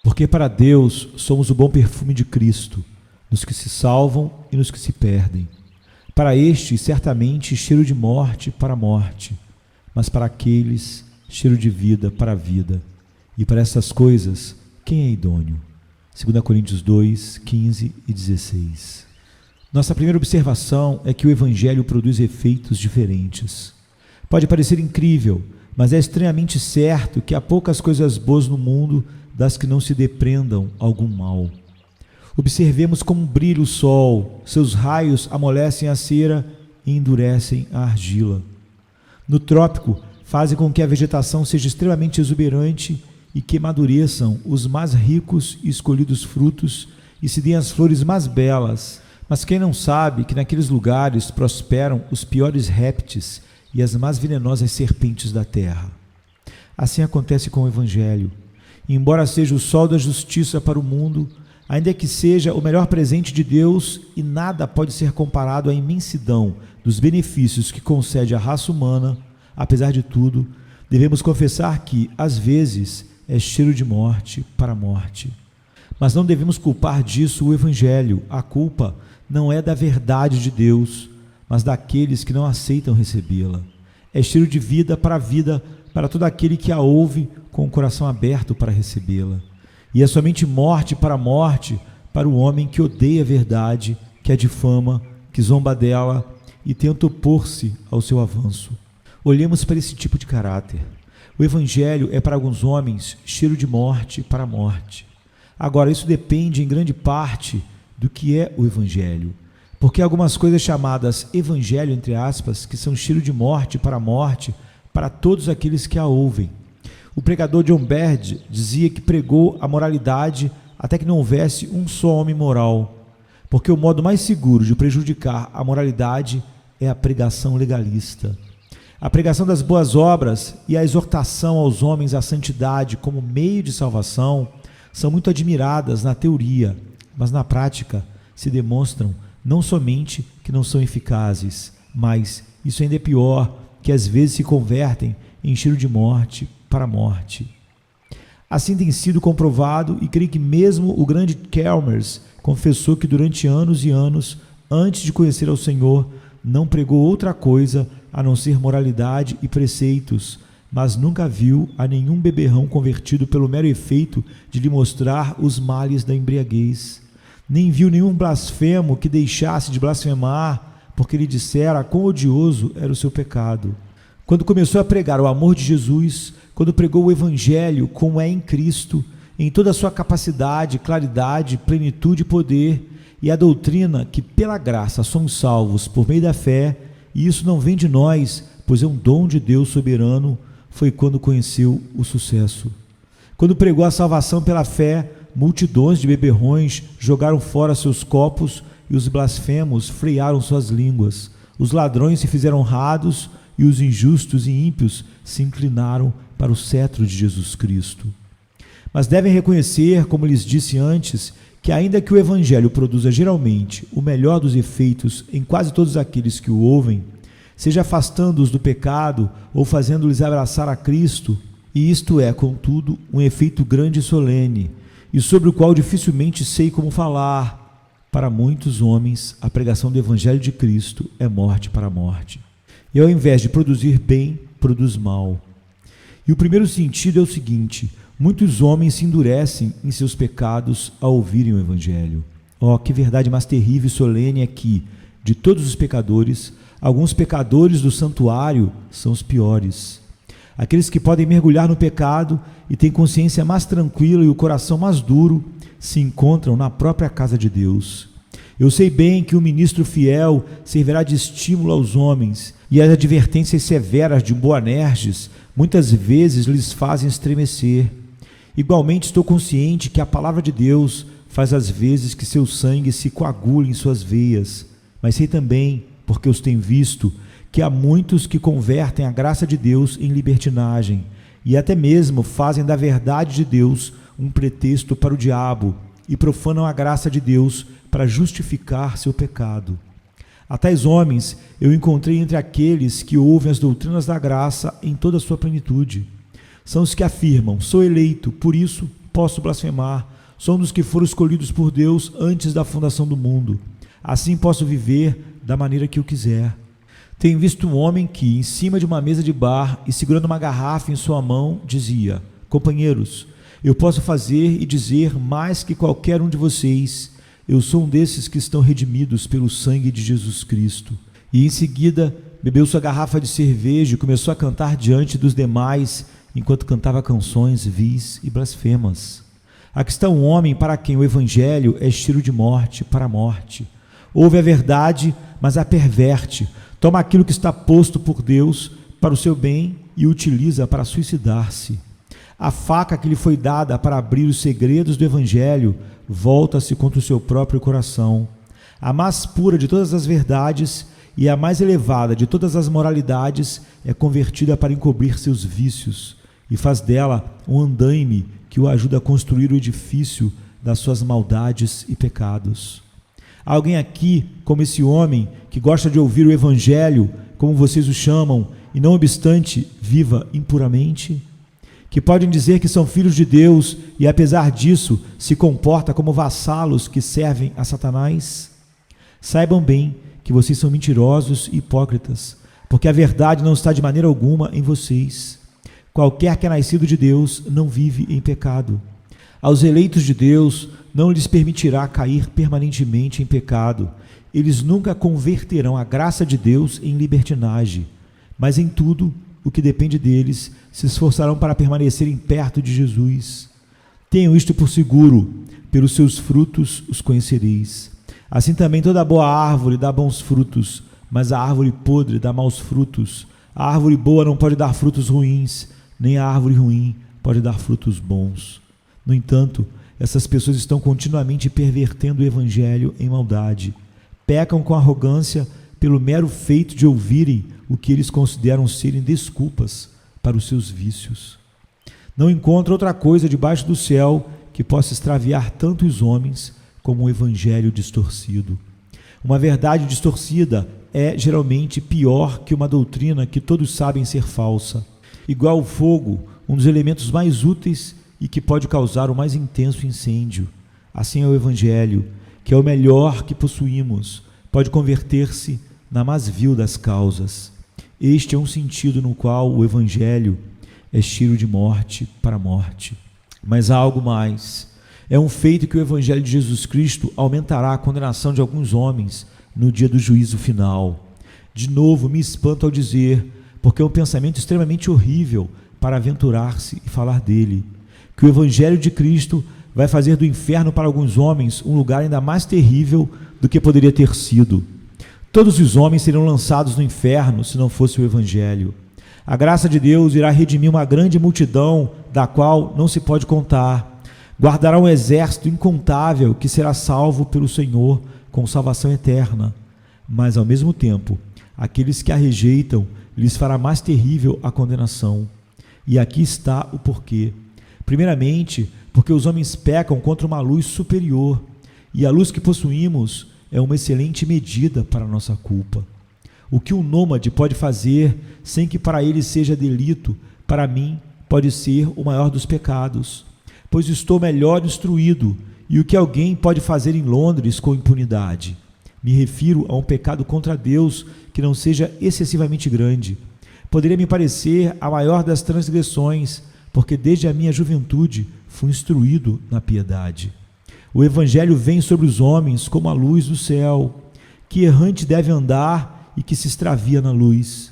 Porque para Deus somos o bom perfume de Cristo, nos que se salvam e nos que se perdem. Para estes, certamente, cheiro de morte para a morte, mas para aqueles, cheiro de vida para a vida. E para essas coisas, quem é idôneo? 2 Coríntios 2, 15 e 16. Nossa primeira observação é que o Evangelho produz efeitos diferentes. Pode parecer incrível, mas é estranhamente certo que há poucas coisas boas no mundo das que não se depreendam algum mal. Observemos como brilha o sol, seus raios amolecem a cera e endurecem a argila. No trópico, fazem com que a vegetação seja extremamente exuberante e que amadureçam os mais ricos e escolhidos frutos e se deem as flores mais belas. Mas quem não sabe que naqueles lugares prosperam os piores répteis e as mais venenosas serpentes da terra? Assim acontece com o Evangelho. E embora seja o sol da justiça para o mundo, ainda que seja o melhor presente de Deus, e nada pode ser comparado à imensidão dos benefícios que concede à raça humana, apesar de tudo, devemos confessar que, às vezes, é cheiro de morte para a morte. Mas não devemos culpar disso o Evangelho. A culpa não é da verdade de Deus, mas daqueles que não aceitam recebê-la. É cheiro de vida para todo aquele que a ouve com o coração aberto para recebê-la. E é somente morte para o homem que odeia a verdade, que a difama, que zomba dela e tenta opor-se ao seu avanço. Olhemos para esse tipo de caráter. O Evangelho é para alguns homens cheiro de morte para a morte. Agora, isso depende em grande parte do que é o Evangelho, porque há algumas coisas chamadas Evangelho, entre aspas, que são cheiro de morte para todos aqueles que a ouvem. O pregador John Baird dizia que pregou a moralidade até que não houvesse um só homem moral, porque o modo mais seguro de prejudicar a moralidade é a pregação legalista. A pregação das boas obras e a exortação aos homens à santidade como meio de salvação são muito admiradas na teoria, mas na prática se demonstram não somente que não são eficazes, mas, isso ainda é pior, que às vezes se convertem em cheiro de morte para a morte. Assim tem sido comprovado, e creio que mesmo o grande Chalmers confessou que durante anos e anos, antes de conhecer ao Senhor, não pregou outra coisa a não ser moralidade e preceitos, mas nunca viu a nenhum beberrão convertido pelo mero efeito de lhe mostrar os males da embriaguez. Nem viu nenhum blasfemo que deixasse de blasfemar, porque lhe dissera quão odioso era o seu pecado. Quando começou a pregar o amor de Jesus, quando pregou o Evangelho como é em Cristo, em toda a sua capacidade, claridade, plenitude e poder, e a doutrina que pela graça somos salvos por meio da fé, e isso não vem de nós, pois é um dom de Deus soberano, foi quando conheceu o sucesso. Quando pregou a salvação pela fé, multidões de beberrões jogaram fora seus copos e os blasfemos frearam suas línguas. Os ladrões se fizeram honrados e os injustos e ímpios se inclinaram para o cetro de Jesus Cristo. Mas devem reconhecer, como lhes disse antes, que ainda que o Evangelho produza geralmente o melhor dos efeitos em quase todos aqueles que o ouvem, seja afastando-os do pecado ou fazendo-lhes abraçar a Cristo, e isto é, contudo, um efeito grande e solene, e sobre o qual dificilmente sei como falar. Para muitos homens, a pregação do Evangelho de Cristo é morte para a morte. E ao invés de produzir bem, produz mal. E o primeiro sentido é o seguinte: muitos homens se endurecem em seus pecados ao ouvirem o Evangelho. Oh, que verdade mais terrível e solene é que, de todos os pecadores, alguns pecadores do santuário são os piores. Aqueles que podem mergulhar no pecado e têm consciência mais tranquila e o coração mais duro, se encontram na própria casa de Deus. Eu sei bem que um ministro fiel servirá de estímulo aos homens, e as advertências severas de Boanerges muitas vezes lhes fazem estremecer. Igualmente estou consciente que a palavra de Deus faz às vezes que seu sangue se coagule em suas veias, mas sei também, porque os tenho visto, que há muitos que convertem a graça de Deus em libertinagem, e até mesmo fazem da verdade de Deus um pretexto para o diabo, e profanam a graça de Deus para justificar seu pecado. A tais homens eu encontrei entre aqueles que ouvem as doutrinas da graça em toda a sua plenitude. São os que afirmam: sou eleito, por isso posso blasfemar. Sou um dos que foram escolhidos por Deus antes da fundação do mundo. Assim posso viver da maneira que eu quiser. Tenho visto um homem que, em cima de uma mesa de bar e segurando uma garrafa em sua mão, dizia: companheiros, eu posso fazer e dizer mais que qualquer um de vocês. Eu sou um desses que estão redimidos pelo sangue de Jesus Cristo. E em seguida bebeu sua garrafa de cerveja e começou a cantar diante dos demais, enquanto cantava canções vis e blasfemas. Aqui está um homem para quem o evangelho é estilo de morte para a morte. Ouve a verdade, mas a perverte. Toma aquilo que está posto por Deus para o seu bem e o utiliza para suicidar-se. A faca que lhe foi dada para abrir os segredos do evangelho volta-se contra o seu próprio coração. A mais pura de todas as verdades e a mais elevada de todas as moralidades é convertida para encobrir seus vícios e faz dela um andaime que o ajuda a construir o edifício das suas maldades e pecados. Há alguém aqui, como esse homem, que gosta de ouvir o evangelho, como vocês o chamam, e não obstante viva impuramente? Que podem dizer que são filhos de Deus e, apesar disso, se comporta como vassalos que servem a Satanás? Saibam bem que vocês são mentirosos e hipócritas, porque a verdade não está de maneira alguma em vocês. Qualquer que é nascido de Deus não vive em pecado. Aos eleitos de Deus não lhes permitirá cair permanentemente em pecado. Eles nunca converterão a graça de Deus em libertinagem, mas em tudo o que depende deles se esforçarão para permanecerem perto de Jesus. Tenham isto por seguro: pelos seus frutos os conhecereis. Assim também toda boa árvore dá bons frutos, mas a árvore podre dá maus frutos. A árvore boa não pode dar frutos ruins, nem a árvore ruim pode dar frutos bons. No entanto, essas pessoas estão continuamente pervertendo o evangelho em maldade. Pecam com arrogância pelo mero feito de ouvirem o que eles consideram serem desculpas para os seus vícios. Não encontro outra coisa debaixo do céu que possa extraviar tanto os homens como um evangelho distorcido. Uma verdade distorcida é geralmente pior que uma doutrina que todos sabem ser falsa. Igual o fogo, um dos elementos mais úteis e que pode causar o mais intenso incêndio. Assim é o evangelho, que é o melhor que possuímos, pode converter-se na mais vil das causas. Este é um sentido no qual o evangelho é estilo de morte para morte. Mas há algo mais. É um feito que o evangelho de Jesus Cristo aumentará a condenação de alguns homens no dia do juízo final. De novo, me espanto ao dizer, porque é um pensamento extremamente horrível para aventurar-se e falar dele, que o evangelho de Cristo vai fazer do inferno para alguns homens um lugar ainda mais terrível do que poderia ter sido. Todos os homens seriam lançados no inferno se não fosse o evangelho. A graça de Deus irá redimir uma grande multidão da qual não se pode contar. Guardará um exército incontável que será salvo pelo Senhor com salvação eterna. Mas, ao mesmo tempo, aqueles que a rejeitam, lhes fará mais terrível a condenação. E aqui está o porquê. Primeiramente, porque os homens pecam contra uma luz superior, e a luz que possuímos é uma excelente medida para a nossa culpa. O que um nômade pode fazer sem que para ele seja delito, para mim pode ser o maior dos pecados, pois estou melhor instruído, e o que alguém pode fazer em Londres com impunidade. Me refiro a um pecado contra Deus que não seja excessivamente grande. Poderia me parecer a maior das transgressões, porque desde a minha juventude fui instruído na piedade. O evangelho vem sobre os homens como a luz do céu, que errante deve andar e que se extravia na luz.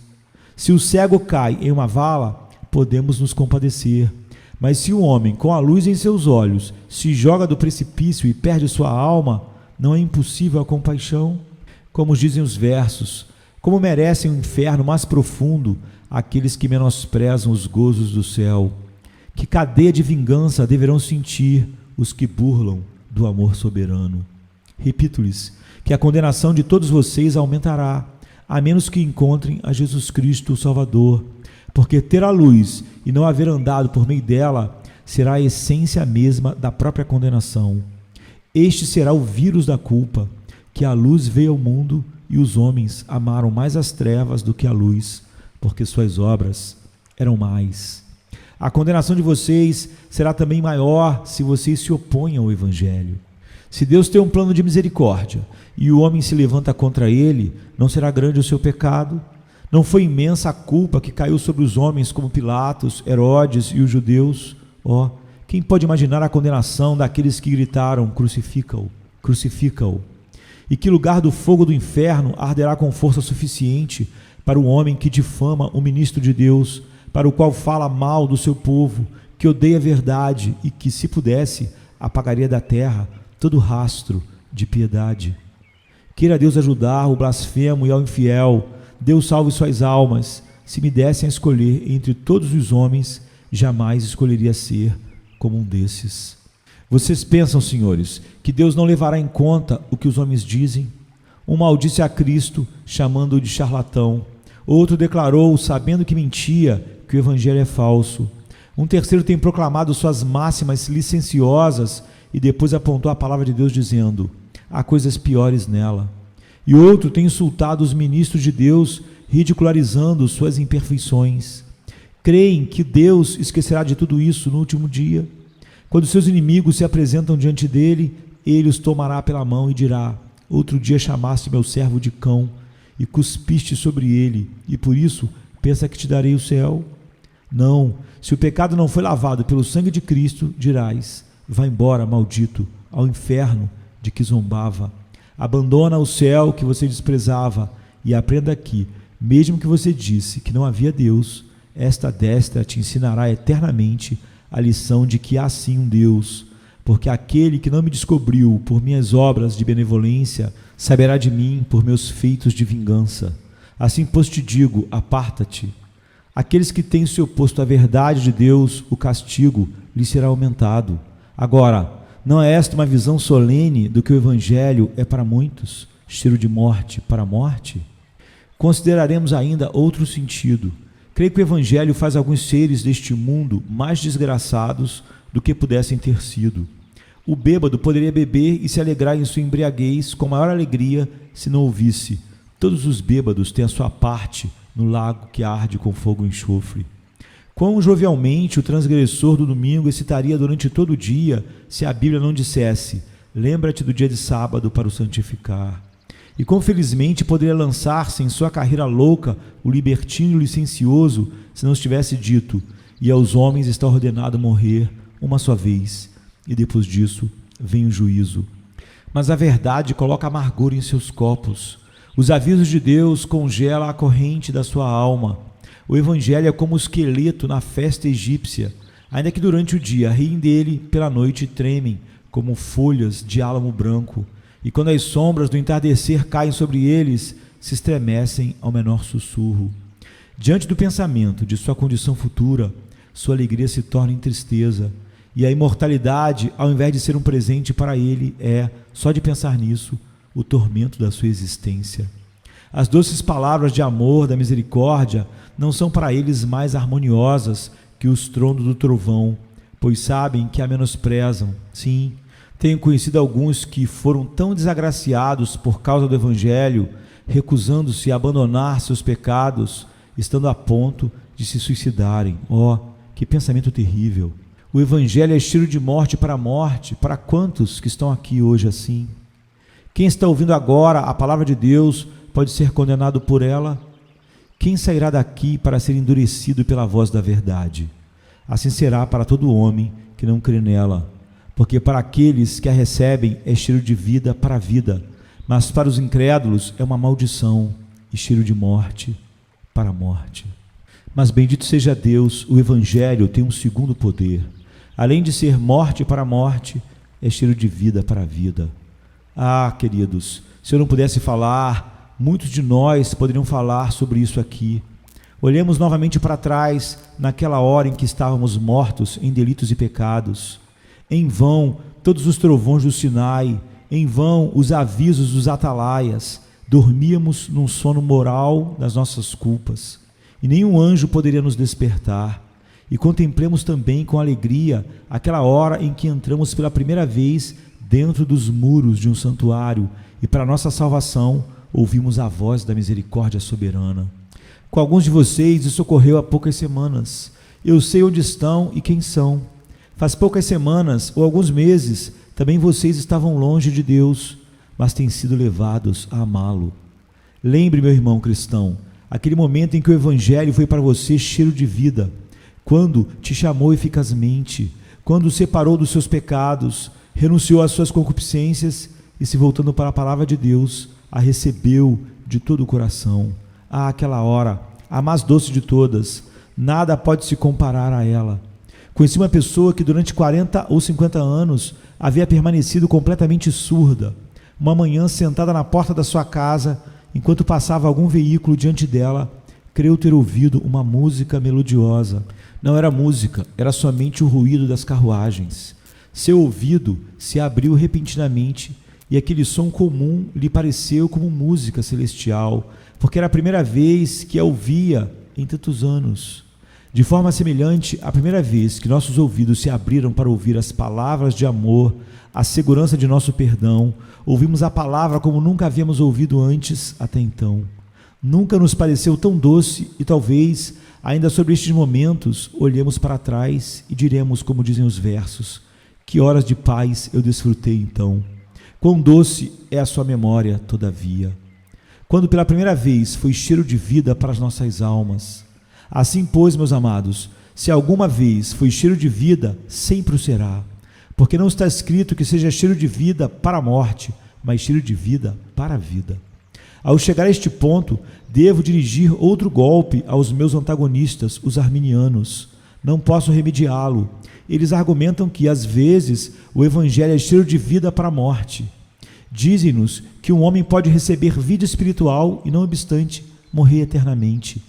Se o cego cai em uma vala, podemos nos compadecer, mas se o homem, com a luz em seus olhos, se joga do precipício e perde sua alma, não é impossível a compaixão? Como dizem os versos, como merecem o inferno mais profundo aqueles que menosprezam os gozos do céu. Que cadeia de vingança deverão sentir os que burlam do amor soberano. Repito-lhes que a condenação de todos vocês aumentará, a menos que encontrem a Jesus Cristo, o Salvador, porque ter a luz e não haver andado por meio dela será a essência mesma da própria condenação. Este será o vírus da culpa, que a luz veio ao mundo e os homens amaram mais as trevas do que a luz, porque suas obras eram mais. A condenação de vocês será também maior se vocês se opõem ao Evangelho. Se Deus tem um plano de misericórdia e o homem se levanta contra ele, não será grande o seu pecado? Não foi imensa a culpa que caiu sobre os homens como Pilatos, Herodes e os judeus? Quem pode imaginar a condenação daqueles que gritaram: crucifica-o, crucifica-o? E que lugar do fogo do inferno arderá com força suficiente para o homem que difama o ministro de Deus, para o qual fala mal do seu povo, que odeia a verdade e que, se pudesse, apagaria da terra todo rastro de piedade? Queira Deus ajudar o blasfemo e ao infiel. Deus salve suas almas. Se me dessem a escolher entre todos os homens, jamais escolheria ser como um desses. Vocês pensam, senhores, que Deus não levará em conta o que os homens dizem? Um maldisse a Cristo, chamando-o de charlatão. Outro declarou, sabendo que mentia, que o evangelho é falso. Um terceiro tem proclamado suas máximas licenciosas e depois apontou a palavra de Deus dizendo: há coisas piores nela. E outro tem insultado os ministros de Deus, ridicularizando suas imperfeições. Creem que Deus esquecerá de tudo isso no último dia? Quando seus inimigos se apresentam diante dele, ele os tomará pela mão e dirá: outro dia chamaste meu servo de cão e cuspiste sobre ele, e por isso pensa que te darei o céu? Não, se o pecado não foi lavado pelo sangue de Cristo, dirás: vá embora, maldito, ao inferno de que zombava. Abandona o céu que você desprezava e aprenda aqui, mesmo que você disse que não havia Deus, esta destra te ensinará eternamente a lição de que há sim um Deus, porque aquele que não me descobriu por minhas obras de benevolência, saberá de mim por meus feitos de vingança. Assim, pois, te digo, aparta-te. Aqueles que têm se oposto à verdade de Deus, o castigo lhes será aumentado. Agora, não é esta uma visão solene do que o Evangelho é para muitos, cheiro de morte para a morte? Consideraremos ainda outro sentido. Creio que o Evangelho faz alguns seres deste mundo mais desgraçados do que pudessem ter sido. O bêbado poderia beber e se alegrar em sua embriaguez com maior alegria se não ouvisse: todos os bêbados têm a sua parte no lago que arde com fogo e enxofre. Quão jovialmente o transgressor do domingo excitaria durante todo o dia se a Bíblia não dissesse: lembra-te do dia de sábado para o santificar. E quão felizmente poderia lançar-se em sua carreira louca o libertino licencioso se não estivesse dito: e aos homens está ordenado morrer uma só vez, e depois disso vem o juízo. Mas a verdade coloca amargura em seus copos. Os avisos de Deus congelam a corrente da sua alma. O Evangelho é como o esqueleto na festa egípcia, ainda que durante o dia riem dele, pela noite tremem, como folhas de álamo branco, e quando as sombras do entardecer caem sobre eles, se estremecem ao menor sussurro. Diante do pensamento de sua condição futura, sua alegria se torna em tristeza, e a imortalidade, ao invés de ser um presente para ele, é, só de pensar nisso, o tormento da sua existência. As doces palavras de amor, da misericórdia, não são para eles mais harmoniosas que o estrondo do trovão, pois sabem que a menosprezam. Sim, tenho conhecido alguns que foram tão desagraciados por causa do Evangelho, recusando-se a abandonar seus pecados, estando a ponto de se suicidarem. Que pensamento terrível! O Evangelho é cheiro de morte para a morte. Para quantos que estão aqui hoje assim? Quem está ouvindo agora a palavra de Deus pode ser condenado por ela? Quem sairá daqui para ser endurecido pela voz da verdade? Assim será para todo homem que não crê nela, porque para aqueles que a recebem é cheiro de vida para a vida, mas para os incrédulos é uma maldição e cheiro de morte para a morte. Mas bendito seja Deus, o Evangelho tem um segundo poder. Além de ser morte para a morte, é cheiro de vida para a vida. Queridos, se eu não pudesse falar, muitos de nós poderiam falar sobre isso aqui. Olhemos novamente para trás, naquela hora em que estávamos mortos em delitos e pecados. Em vão todos os trovões do Sinai, em vão os avisos dos atalaias. Dormíamos num sono moral das nossas culpas, e nenhum anjo poderia nos despertar. E contemplemos também com alegria aquela hora em que entramos pela primeira vez dentro dos muros de um santuário, e para nossa salvação ouvimos a voz da misericórdia soberana. Com alguns de vocês isso ocorreu há poucas semanas, Eu sei onde estão e quem são. Faz poucas semanas ou alguns meses, também vocês estavam longe de Deus, mas têm sido levados a amá-lo. Lembre, meu irmão cristão, aquele momento em que o Evangelho foi para você cheiro de vida, quando te chamou eficazmente, quando o separou dos seus pecados, renunciou às suas concupiscências e, se voltando para a palavra de Deus, a recebeu de todo o coração. Aquela hora, a mais doce de todas, nada pode se comparar a ela. Conheci uma pessoa que durante 40 ou 50 anos havia permanecido completamente surda. Uma manhã, sentada na porta da sua casa, enquanto passava algum veículo diante dela, creu ter ouvido uma música melodiosa. Não era música, era somente o ruído das carruagens. Seu ouvido se abriu repentinamente e aquele som comum lhe pareceu como música celestial, porque era a primeira vez que a ouvia em tantos anos. De forma semelhante, a primeira vez que nossos ouvidos se abriram para ouvir as palavras de amor, a segurança de nosso perdão, ouvimos a palavra como nunca havíamos ouvido antes até então. Nunca nos pareceu tão doce e talvez, ainda sobre estes momentos, olhemos para trás e diremos, como dizem os versos, que horas de paz eu desfrutei então. Quão doce é a sua memória, todavia. Quando pela primeira vez foi cheiro de vida para as nossas almas. Assim, pois, meus amados, se alguma vez foi cheiro de vida, sempre o será. Porque não está escrito que seja cheiro de vida para a morte, mas cheiro de vida para a vida. Ao chegar a este ponto, devo dirigir outro golpe aos meus antagonistas, os arminianos. Não posso remediá-lo. Eles argumentam que, às vezes, o Evangelho é cheiro de vida para a morte. Dizem-nos que um homem pode receber vida espiritual e, não obstante, morrer eternamente.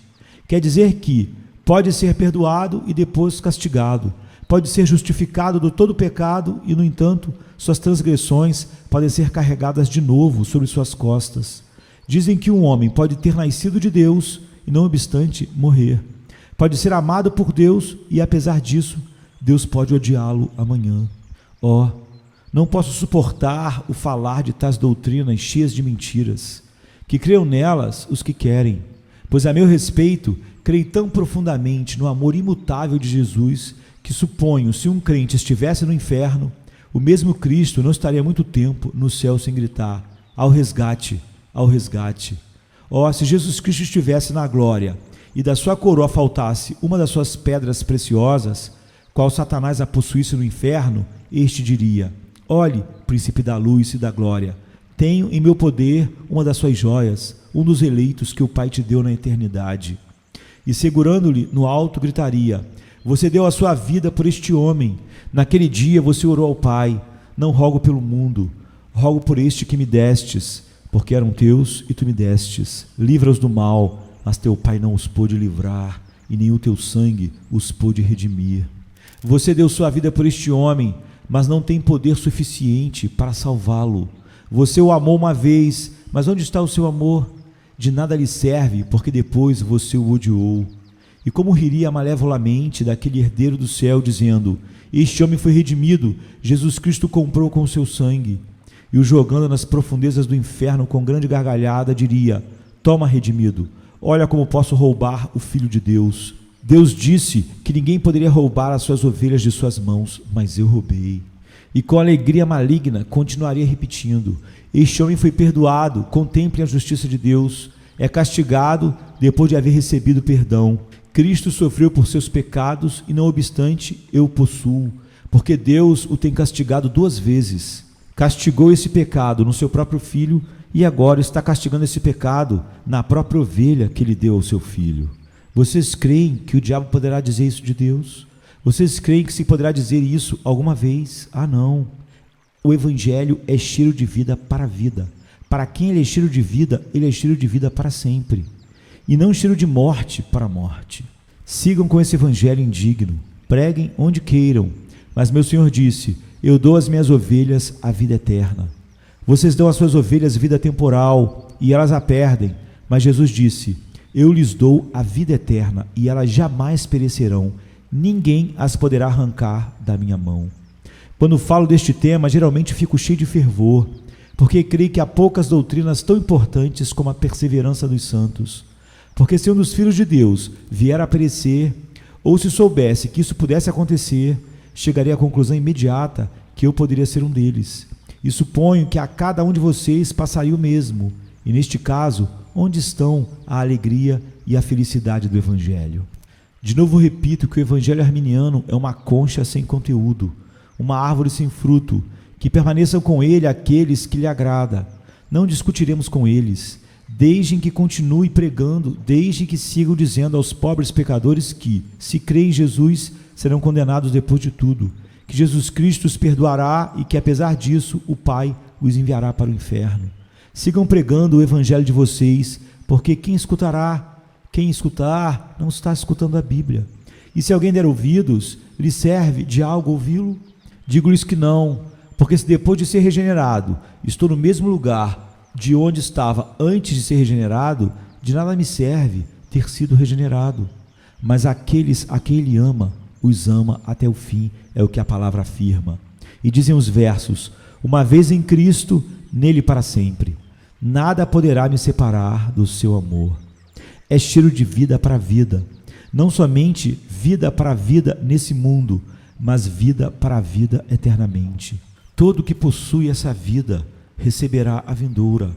Quer dizer que pode ser perdoado e depois castigado. Pode ser justificado do todo pecado e, no entanto, suas transgressões podem ser carregadas de novo sobre suas costas. Dizem que um homem pode ter nascido de Deus e, não obstante, morrer. Pode ser amado por Deus e, apesar disso, Deus pode odiá-lo amanhã. Não posso suportar o falar de tais doutrinas cheias de mentiras. Que creiam nelas os que querem, pois a meu respeito, creio tão profundamente no amor imutável de Jesus que suponho, se um crente estivesse no inferno, o mesmo Cristo não estaria muito tempo no céu sem gritar: ao resgate, ao resgate. Se Jesus Cristo estivesse na glória e da sua coroa faltasse uma das suas pedras preciosas, qual Satanás a possuísse no inferno, este diria: olhe, príncipe da luz e da glória, tenho em meu poder uma das suas joias, um dos eleitos que o Pai te deu na eternidade. E segurando-lhe no alto gritaria: você deu a sua vida por este homem. Naquele dia você orou ao Pai: não rogo pelo mundo, rogo por este que me destes, porque eram teus e tu me destes. Livra-os do mal, mas teu Pai não os pôde livrar, e nem o teu sangue os pôde redimir. Você deu sua vida por este homem, mas não tem poder suficiente para salvá-lo. Você o amou uma vez, mas onde está o seu amor? De nada lhe serve, porque depois você o odiou. E como riria malevolamente daquele herdeiro do céu, dizendo: este homem foi redimido, Jesus Cristo comprou com o seu sangue. E o jogando nas profundezas do inferno com grande gargalhada, diria: toma, redimido, olha como posso roubar o Filho de Deus. Deus disse que ninguém poderia roubar as suas ovelhas de suas mãos, mas eu roubei. E com alegria maligna continuaria repetindo: este homem foi perdoado, contemplem a justiça de Deus, é castigado depois de haver recebido perdão. Cristo sofreu por seus pecados e, não obstante, eu o possuo, porque Deus o tem castigado 2 vezes. Castigou esse pecado no seu próprio Filho e agora está castigando esse pecado na própria ovelha que ele deu ao seu Filho. Vocês creem que o diabo poderá dizer isso de Deus? Vocês creem que se poderá dizer isso alguma vez? Não. O Evangelho é cheiro de vida para a vida. Para quem ele é cheiro de vida, ele é cheiro de vida para sempre. E não cheiro de morte para a morte. Sigam com esse Evangelho indigno. Preguem onde queiram. Mas meu Senhor disse: eu dou às minhas ovelhas a vida eterna. Vocês dão às suas ovelhas vida temporal e elas a perdem. Mas Jesus disse: eu lhes dou a vida eterna e elas jamais perecerão. Ninguém as poderá arrancar da minha mão. Quando falo deste tema, geralmente fico cheio de fervor, porque creio que há poucas doutrinas tão importantes como a perseverança dos santos. Porque se um dos filhos de Deus vier a perecer, Ou se soubesse que isso pudesse acontecer, chegaria à conclusão imediata que eu poderia ser um deles. E suponho que a cada um de vocês passaria o mesmo. E neste caso, onde estão a alegria e a felicidade do Evangelho? De novo repito que o Evangelho arminiano é uma concha sem conteúdo, uma árvore sem fruto, que permaneçam com ele aqueles que lhe agrada. Não discutiremos com eles, desde que continue pregando, desde que sigam dizendo aos pobres pecadores que, se creem em Jesus, serão condenados depois de tudo, que Jesus Cristo os perdoará e que, apesar disso, o Pai os enviará para o inferno. Sigam pregando o Evangelho de vocês, porque quem escutar não está escutando a Bíblia. E se alguém der ouvidos, lhe serve de algo ouvi-lo? Digo-lhes que não, porque se depois de ser regenerado estou no mesmo lugar de onde estava antes de ser regenerado, de nada me serve ter sido regenerado. Mas aqueles a quem ele ama, os ama até o fim, é o que a palavra afirma. E dizem os versos: uma vez em Cristo, nele para sempre. Nada poderá me separar do seu amor. É cheiro de vida para vida, não somente vida para vida nesse mundo, mas vida para a vida eternamente. Todo que possui essa vida receberá a vindoura.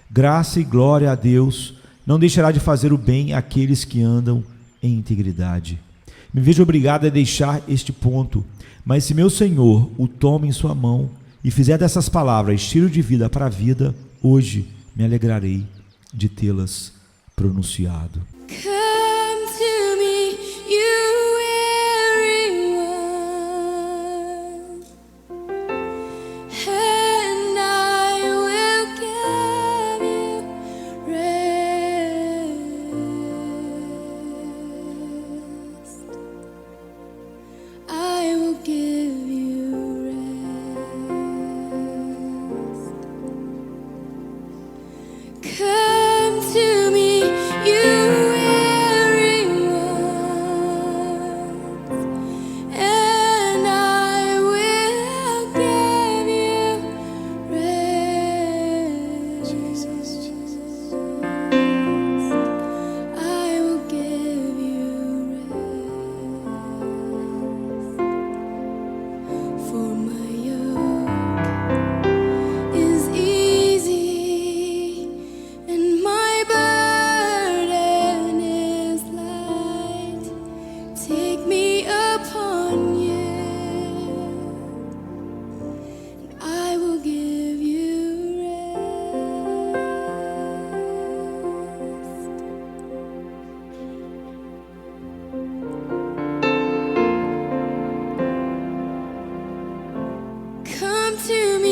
Graça e glória a Deus não deixará de fazer o bem àqueles que andam em integridade. Me vejo obrigado a deixar este ponto, mas se meu Senhor o toma em sua mão e fizer dessas palavras cheiro de vida para a vida, hoje me alegrarei de tê-las pronunciado. Come to me, you weary one, and I will give you rest. I will give you rest. Come to me, you weary ones, and I will give you rest. Jesus. I will give you rest. For my yoke is easy and my burden is light. Take me upon you, and I will give you rest. Come to me.